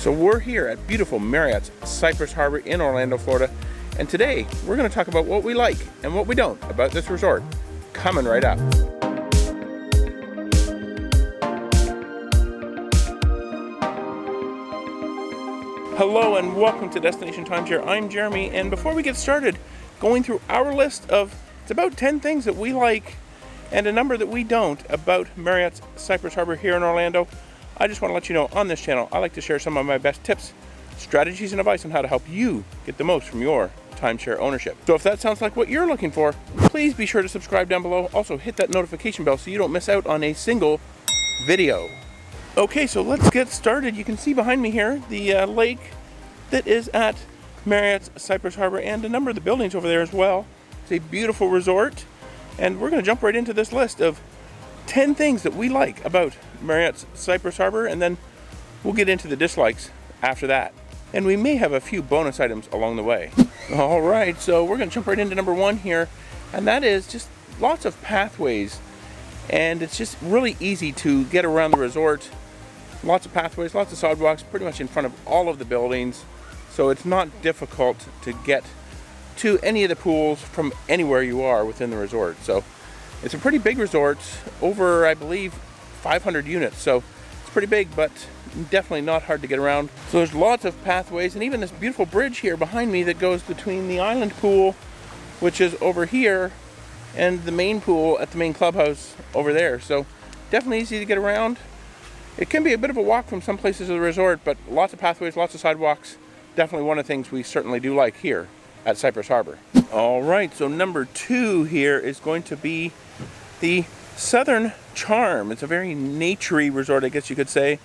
So we're here at beautiful Marriott Cypress Harbour in Orlando, Florida, and today we're going to talk about what we like and what we don't about this resort. Coming right up. Hello and welcome to Destination Timeshare. I'm Jeremy, and before we get started going through our list of, it's about 10 things that we like and a number that we don't about Marriott Cypress Harbour here in Orlando, I just want to let you know on this channel I like to share some of my best tips, strategies, and advice on how to help you get the most from your timeshare ownership. So if that sounds like what you're looking for, please be sure to subscribe down below. Also hit that notification bell so you don't miss out on a single video. Okay, so let's get started. You can see behind me here the lake that is at Marriott Cypress Harbour and a number of the buildings over there as well. It's a beautiful resort, and we're going to jump right into this list of 10 things that we like about Marriott Cypress Harbour, and then we'll get into the dislikes after that. And we may have a few bonus items along the way. All right, so we're going to jump right into number one here, and that is just lots of pathways. And it's just really easy to get around the resort. Lots of pathways, lots of sidewalks, pretty much in front of all of the buildings. So it's not difficult to get to any of the pools from anywhere you are within the resort. So it's a pretty big resort, over, I believe, 500 units. So it's pretty big, but definitely not hard to get around. So there's lots of pathways, and even this beautiful bridge here behind me that goes between the island pool, which is over here, and the main pool at the main clubhouse over there. So definitely easy to get around. It can be a bit of a walk from some places of the resort, but lots of pathways, lots of sidewalks. Definitely one of the things we certainly do like here at Cypress Harbour. All right, so number two here is going to be the Southern Charm. It's a very naturey resort, I guess you could say.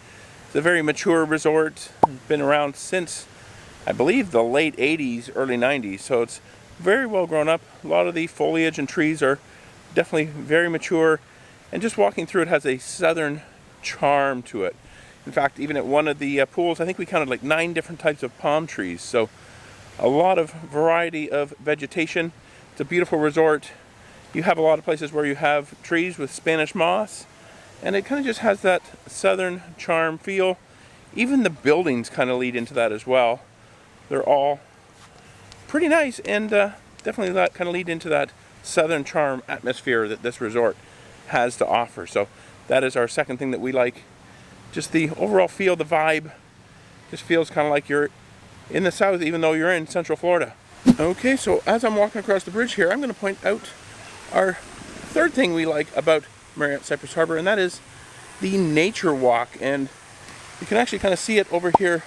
It's a very mature resort. It's been around since, I believe, the late 80s, early 90s. So it's very well grown up. A lot of the foliage and trees are definitely very mature. And just walking through it has a Southern charm to it. In fact, even at one of the pools, I think we counted like 9 different types of palm trees. So a lot of variety of vegetation. It's a beautiful resort. You have a lot of places where you have trees with Spanish moss, and it kind of just has that Southern charm feel. Even the buildings kind of lead into that as well. They're all pretty nice, and definitely that kind of lead into that Southern charm atmosphere that this resort has to offer. So that is our second thing that we like. Just the overall feel, the vibe, just feels kind of like you're in the south, even though you're in Central Florida. Okay, so as I'm walking across the bridge here, I'm going to point out our third thing we like about Marriott Cypress Harbour, and that is the nature walk. And you can actually kind of see it over here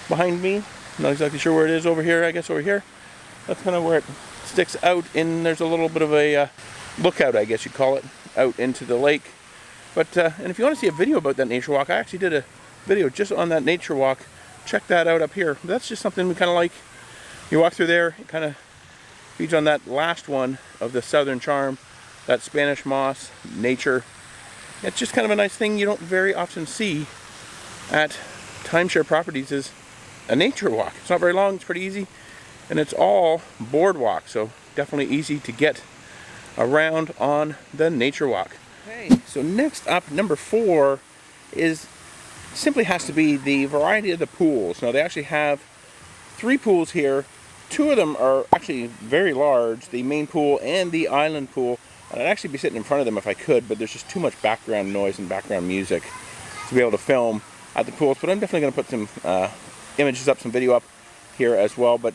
behind me. I'm not exactly sure where it is over here. I guess over here. That's kind of where it sticks out, and there's a little bit of a lookout, I guess you'd call it, out into the lake. But and if you want to see a video about that nature walk, I actually did a video just on that nature walk. Check that out up here. That's just something we kind of like. You walk through there, it kind of feeds on that last one of the Southern charm, that Spanish moss, nature. It's just kind of a nice thing you don't very often see at timeshare properties, is a nature walk. It's not very long, it's pretty easy, and it's all boardwalk, so definitely easy to get around on the nature walk. Okay, so next up, number 4 is simply has to be the variety of the pools. Now they actually have 3 pools here. 2 of them are actually very large, the main pool and the island pool. And I'd actually be sitting in front of them if I could, but there's just too much background noise and background music to be able to film at the pools. But I'm definitely going to put some images up, some video up here as well. But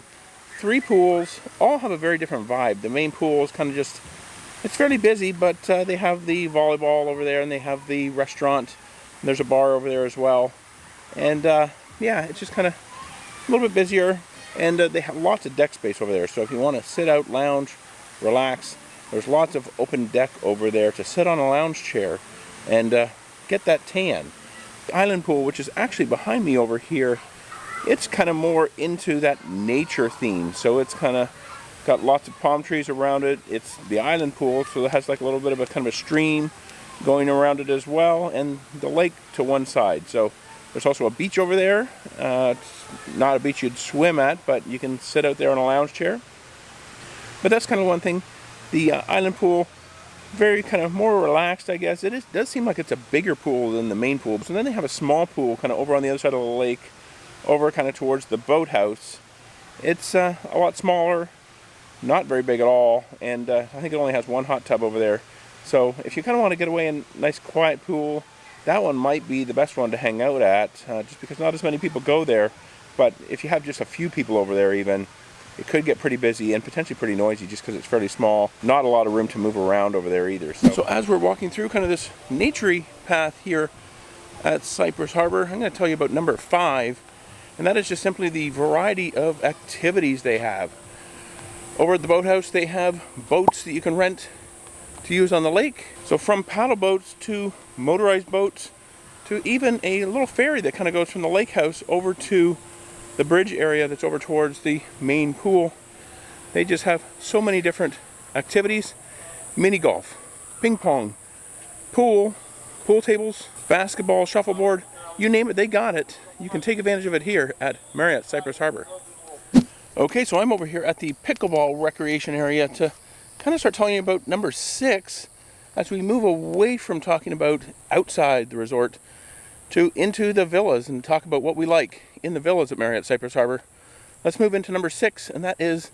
3 pools all have a very different vibe. The main pool is kind of just, it's fairly busy, but they have the volleyball over there, and they have the restaurant. There's a bar over there as well. And yeah, it's just kind of a little bit busier. And they have lots of deck space over there. So if you want to sit out, lounge, relax, there's lots of open deck over there to sit on a lounge chair and get that tan. The island pool, which is actually behind me over here, it's kind of more into that nature theme. So it's kind of got lots of palm trees around it. It's the island pool, so it has like a little bit of a kind of a stream going around it as well, and the lake to one side. So there's also a beach over there. It's not a beach you'd swim at, but you can sit out there on a lounge chair. But that's kind of one thing. The island pool very kind of more relaxed, I guess. Does seem like it's a bigger pool than the main pool. So then they have a small pool kind of over on the other side of the lake, over kind of towards the boathouse. It's a lot smaller, not very big at all, and I think it only has one hot tub over there. So if you kind of want to get away in a nice quiet pool, that one might be the best one to hang out at, just because not as many people go there. But if you have just a few people over there even, it could get pretty busy and potentially pretty noisy just because it's fairly small. Not a lot of room to move around over there either. So as we're walking through kind of this naturey path here at Cypress Harbour, I'm going to tell you about number 5. And that is just simply the variety of activities they have. Over at the boathouse, they have boats that you can rent to use on the lake. So from paddle boats to motorized boats to even a little ferry that kind of goes from the lake house over to the bridge area that's over towards the main pool. They just have so many different activities. Mini golf, ping pong, pool tables, basketball, shuffleboard, you name it, they got it. You can take advantage of it here at Marriott Cypress Harbour. Okay, so I'm over here at the pickleball recreation area to kind of start telling you about number 6 as we move away from talking about outside the resort to into the villas and talk about what we like in the villas at Marriott Cypress Harbour. Let's move into number 6, and that is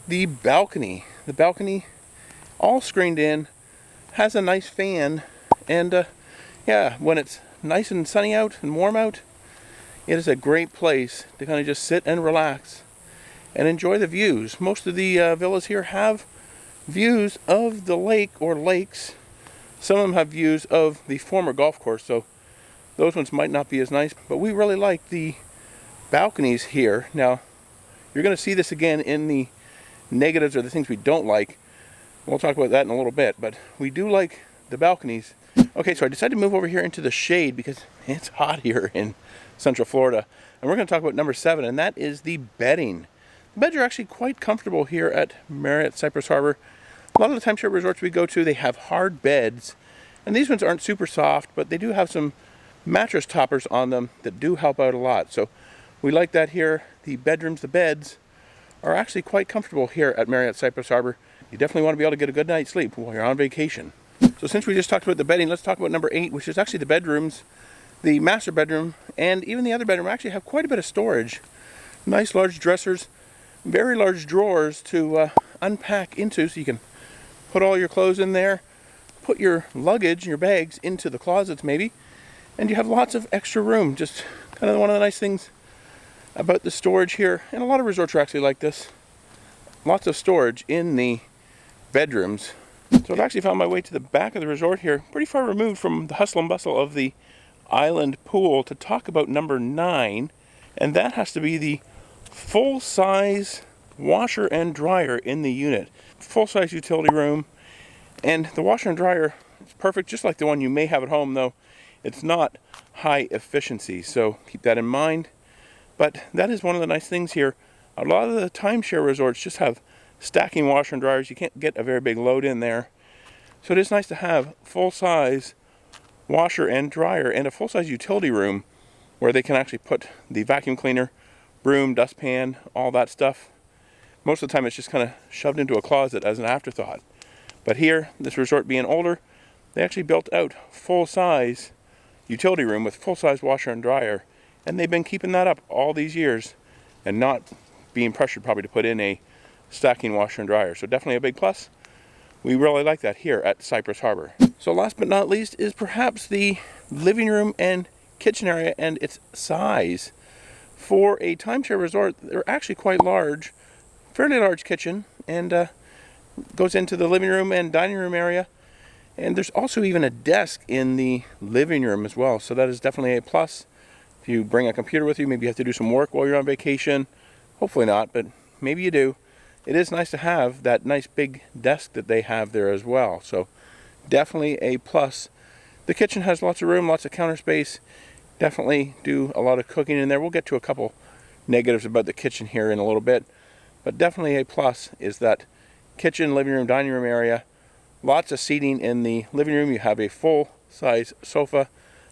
the balcony. The balcony, all screened in, has a nice fan, and yeah, when it's nice and sunny out and warm out, it is a great place to kind of just sit and relax and enjoy the views. Most of the villas here have views of the lake or lakes. Some of them have views of the former golf course, so those ones might not be as nice, but we really like the balconies here. Now, you're going to see this again in the negatives or the things we don't like. We'll talk about that in a little bit, but we do like the balconies. Okay, so I decided to move over here into the shade because it's hot here in Central Florida. And we're going to talk about number 7, and that is the bedding. The beds are actually quite comfortable here at Marriott Cypress Harbour. A lot of the timeshare resorts we go to, they have hard beds. And these ones aren't super soft, but they do have some mattress toppers on them that do help out a lot. So we like that here. The bedrooms, the beds, are actually quite comfortable here at Marriott Cypress Harbour. You definitely want to be able to get a good night's sleep while you're on vacation. So since we just talked about the bedding, let's talk about number 8, which is actually the bedrooms. The master bedroom and even the other bedroom actually have quite a bit of storage. Nice large dressers, very large drawers to unpack into, so you can put all your clothes in there, put your luggage and your bags into the closets maybe, and you have lots of extra room. Just kind of one of the nice things about the storage here, and a lot of resorts are actually like this. Lots of storage in the bedrooms. So I've actually found my way to the back of the resort here, pretty far removed from the hustle and bustle of the island pool, to talk about number 9, and that has to be the full-size washer and dryer in the unit. Full-size utility room, and the washer and dryer is perfect, just like the one you may have at home, though it's not high efficiency, so keep that in mind. But that is one of the nice things here. A lot of the timeshare resorts just have stacking washer and dryers. You can't get a very big load in there. So it is nice to have full-size washer and dryer and a full-size utility room where they can actually put the vacuum cleaner, broom, dustpan, all that stuff. Most of the time it's just kind of shoved into a closet as an afterthought. But here, this resort being older, they actually built out full-size utility room with full-size washer and dryer, and they've been keeping that up all these years and not being pressured probably to put in a stacking washer and dryer. So definitely a big plus. We really like that here at Cypress Harbour. So last but not least is perhaps the living room and kitchen area and its size. For a timeshare resort, they're actually quite large, fairly large kitchen, and goes into the living room and dining room area. And there's also even a desk in the living room as well. So that is definitely a plus. If you bring a computer with you, maybe you have to do some work while you're on vacation. Hopefully not, but maybe you do. It is nice to have that nice big desk that they have there as well. So definitely a plus. The kitchen has lots of room, lots of counter space. Definitely do a lot of cooking in there. We'll get to a couple negatives about the kitchen here in a little bit. But definitely a plus is that kitchen, living room, dining room area. Lots of seating in the living room. You have a full-size sofa,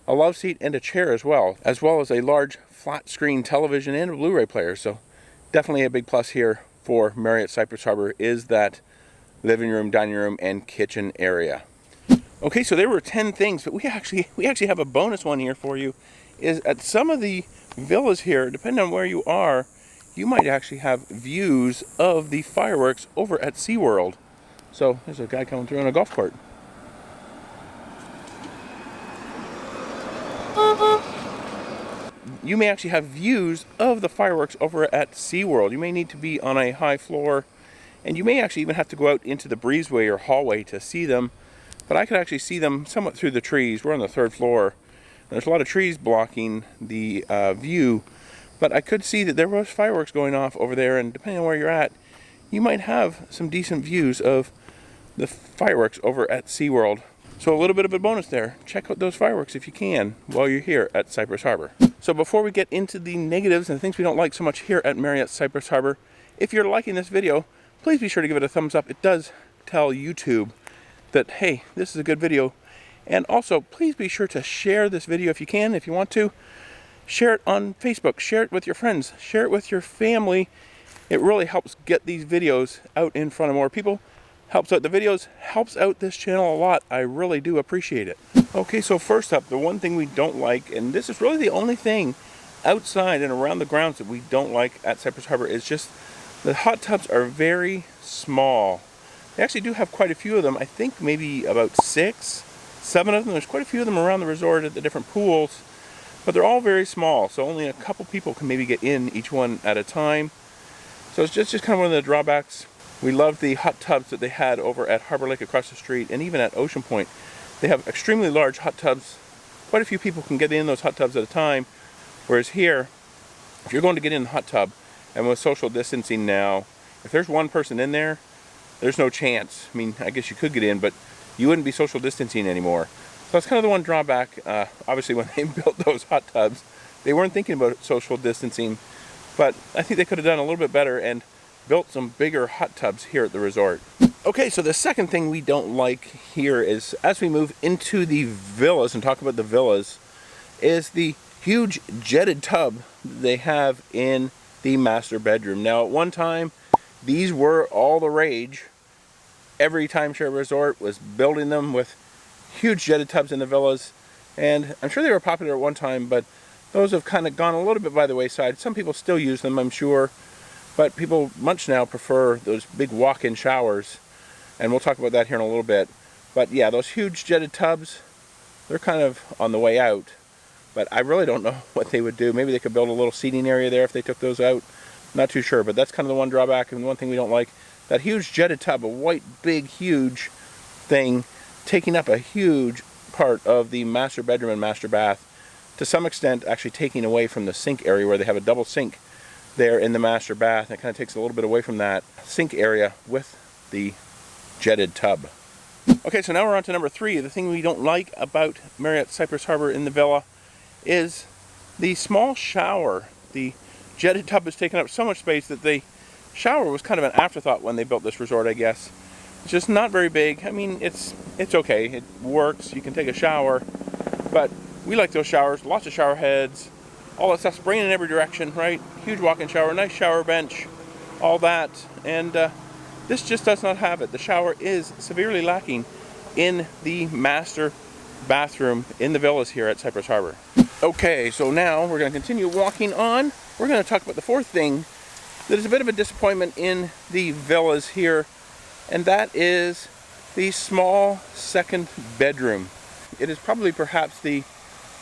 a love seat, and a chair as well as a large flat-screen television and a Blu-ray player. So definitely a big plus here for Marriott Cypress Harbour is that living room, dining room, and kitchen area. Okay, so there were 10 things, but we actually have a bonus one here for you. Is at some of the villas here, depending on where you are, you might actually have views of the fireworks over at SeaWorld. So there's a guy coming through on a golf cart. You may actually have views of the fireworks over at SeaWorld. You may need to be on a high floor, and you may actually even have to go out into the breezeway or hallway to see them. But I could actually see them somewhat through the trees. We're on the 3rd floor. And there's a lot of trees blocking the view, but I could see that there was fireworks going off over there, and depending on where you're at, you might have some decent views of the fireworks over at SeaWorld. So a little bit of a bonus there. Check out those fireworks if you can while you're here at Cypress Harbour. So before we get into the negatives and things we don't like so much here at Marriott Cypress Harbour, if you're liking this video, please be sure to give it a thumbs up. It does tell YouTube that, hey, this is a good video. And also, please be sure to share this video if you can, if you want to. Share it on Facebook, share it with your friends, share it with your family. It really helps get these videos out in front of more people. Helps out the videos, helps out this channel a lot. I really do appreciate it. Okay, so first up, the one thing we don't like, and this is really the only thing outside and around the grounds that we don't like at Cypress Harbour, is just the hot tubs are very small. They actually do have quite a few of them. I think maybe about 6, 7 of them. There's quite a few of them around the resort at the different pools, but they're all very small, so only a couple people can maybe get in each one at a time. So it's just kind of one of the drawbacks. We loved the hot tubs that they had over at Harbor Lake across the street, and even at Ocean Point. They have extremely large hot tubs. Quite a few people can get in those hot tubs at a time, whereas here, if you're going to get in the hot tub, and with social distancing now, if there's one person in there, there's no chance. I mean, I guess you could get in, but you wouldn't be social distancing anymore. So that's kind of the one drawback. Obviously, when they built those hot tubs, they weren't thinking about social distancing, but I think they could have done a little bit better and built some bigger hot tubs here at the resort. Okay, so the second thing we don't like here is, as we move into the villas and talk about the villas, is the huge jetted tub they have in the master bedroom. Now, at one time, these were all the rage. Every timeshare resort was building them with huge jetted tubs in the villas, and I'm sure they were popular at one time, but those have kind of gone a little bit by the wayside. Some people still use them, I'm sure, but people much now prefer those big walk-in showers, and we'll talk about that here in a little bit. But yeah, those huge jetted tubs, they're kind of on the way out, but I really don't know what they would do. Maybe they could build a little seating area there if they took those out. Not too sure, but that's kind of the one drawback and the one thing we don't like. That huge jetted tub, a white, big, huge thing, taking up a huge part of the master bedroom and master bath. To some extent, actually taking away from the sink area where they have a double sink there in the master bath. It kind of takes a little bit away from that sink area with the jetted tub. Okay, so now we're on to number 3. The thing we don't like about Marriott Cypress Harbour in the villa is the small shower. The jetted tub has taken up so much space that the shower was kind of an afterthought when they built this resort, I guess. It's just not very big. I mean, it's okay. It works. You can take a shower, but we like those showers. Lots of shower heads. All that stuff spraying in every direction, right? Huge walk-in shower, nice shower bench, all that. And this just does not have it. The shower is severely lacking in the master bathroom in the villas here at Cypress Harbour. Okay, so now we're going to continue walking on. We're going to talk about the fourth thing that is a bit of a disappointment in the villas here, and that is the small second bedroom. It is probably perhaps the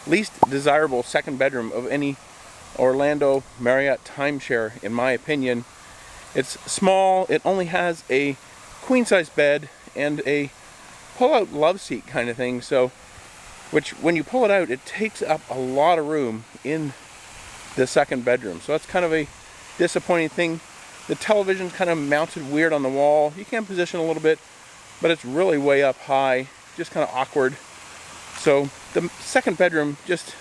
least desirable second bedroom of any Orlando Marriott timeshare, in my opinion. It's small. It only has a queen-size bed and a pull-out love seat kind of thing, so which when you pull it out, it takes up a lot of room in the second bedroom. So that's kind of a disappointing thing. The television's kind of mounted weird on the wall. You can position a little bit, but it's really way up high, just kind of awkward. So the second bedroom just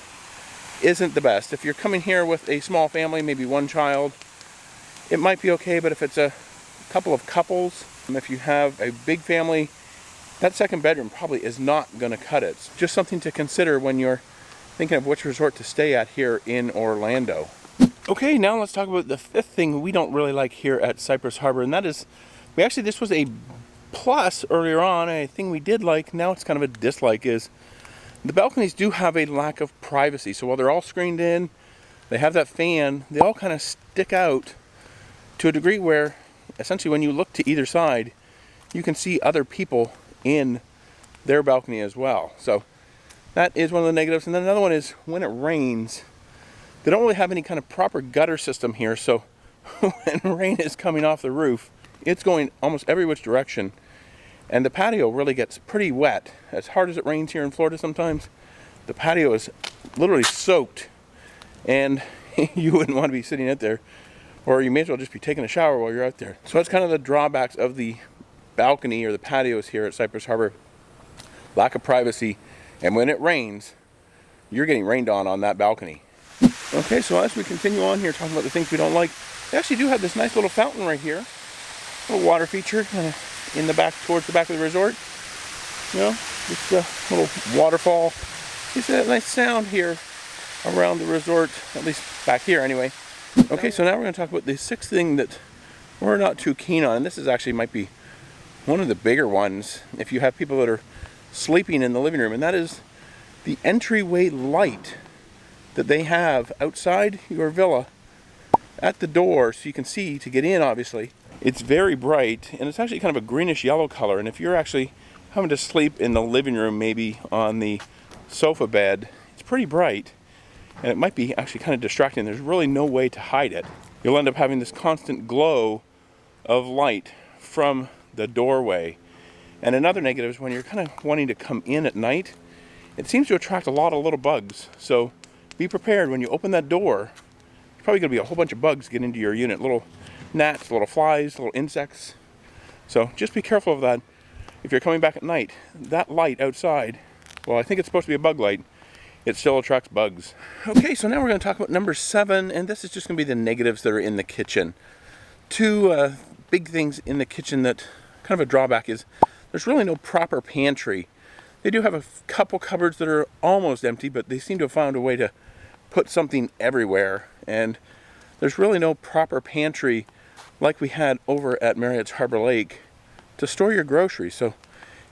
isn't the best. If you're coming here with a small family, maybe one child, it might be okay, but if it's a couple of couples, if you have a big family, that second bedroom probably is not going to cut it. It's just something to consider when you're thinking of which resort to stay at here in Orlando. Okay, now let's talk about the fifth thing we don't really like here at Cypress Harbour, and that is, this was a Plus, earlier on, a thing we did like, now it's kind of a dislike, is the balconies do have a lack of privacy. So while they're all screened in, they have that fan, they all kind of stick out to a degree where essentially when you look to either side, you can see other people in their balcony as well. So that is one of the negatives. And then another one is when it rains, they don't really have any kind of proper gutter system here. So when rain is coming off the roof, it's going almost every which direction. And the patio really gets pretty wet. As hard as it rains here in Florida sometimes, the patio is literally soaked. And you wouldn't want to be sitting out there, or you may as well just be taking a shower while you're out there. So that's kind of the drawbacks of the balcony or the patios here at Cypress Harbour. Lack of privacy, and when it rains, you're getting rained on that balcony. Okay, so as we continue on here talking about the things we don't like, they actually do have this nice little fountain right here. Little water feature in the back, towards the back of the resort. You know, just a little waterfall. It's a nice sound here around the resort, at least back here anyway. Okay, so now we're going to talk about the sixth thing that we're not too keen on, and this is actually might be one of the bigger ones if you have people that are sleeping in the living room, and that is the entryway light that they have outside your villa at the door, so you can see to get in. Obviously it's very bright, and it's actually kind of a greenish yellow color, and if you're actually having to sleep in the living room, maybe on the sofa bed, it's pretty bright, and it might be actually kind of distracting. There's really no way to hide it. You'll end up having this constant glow of light from the doorway. And another negative is when you're kind of wanting to come in at night, it seems to attract a lot of little bugs. So be prepared when you open that door. There's probably going to be a whole bunch of bugs get into your unit. Little gnats, little flies, little insects. So just be careful of that. If you're coming back at night, that light outside, well, I think it's supposed to be a bug light, it still attracts bugs. Okay, so now we're going to talk about number 7, and this is just going to be the negatives that are in the kitchen. Two big things in the kitchen that kind of a drawback is there's really no proper pantry. They do have a couple cupboards that are almost empty, but they seem to have found a way to put something everywhere. And there's really no proper pantry like we had over at Marriott's Harbor Lake to store your groceries. So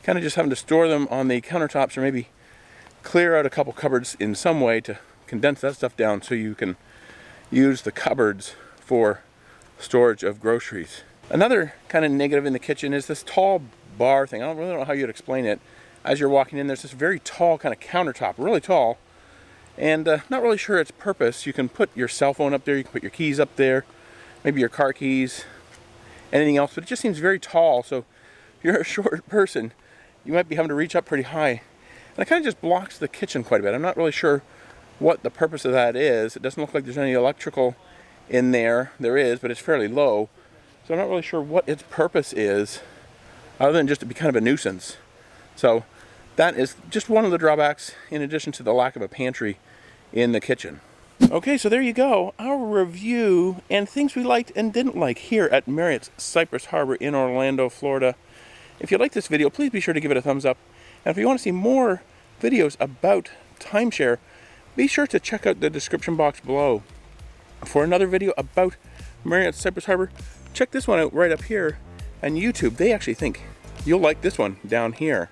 kind of just having to store them on the countertops, or maybe clear out a couple cupboards in some way to condense that stuff down so you can use the cupboards for storage of groceries. Another kind of negative in the kitchen is this tall bar thing. I don't really know how you'd explain it. As you're walking in, there's this very tall kind of countertop, really tall, and not really sure its purpose. You can put your cell phone up there, you can put your keys up there, maybe your car keys, anything else, but it just seems very tall. So if you're a short person, you might be having to reach up pretty high. And it kind of just blocks the kitchen quite a bit. I'm not really sure what the purpose of that is. It doesn't look like there's any electrical in there. There is, but it's fairly low. So I'm not really sure what its purpose is, other than just to be kind of a nuisance. So that is just one of the drawbacks, in addition to the lack of a pantry in the kitchen. Okay, so there you go. Our review and things we liked and didn't like here at Marriott's Cypress Harbour in Orlando, Florida. If you like this video, please be sure to give it a thumbs up. And if you want to see more videos about timeshare, be sure to check out the description box below. For another video about Marriott Cypress Harbour, check this one out right up here. And YouTube, they actually think you'll like this one down here.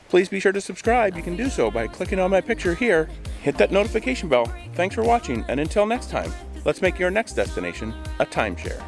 Please be sure to subscribe. You can do so by clicking on my picture here. Hit that notification bell. Thanks for watching, and until next time, let's make your next destination a timeshare.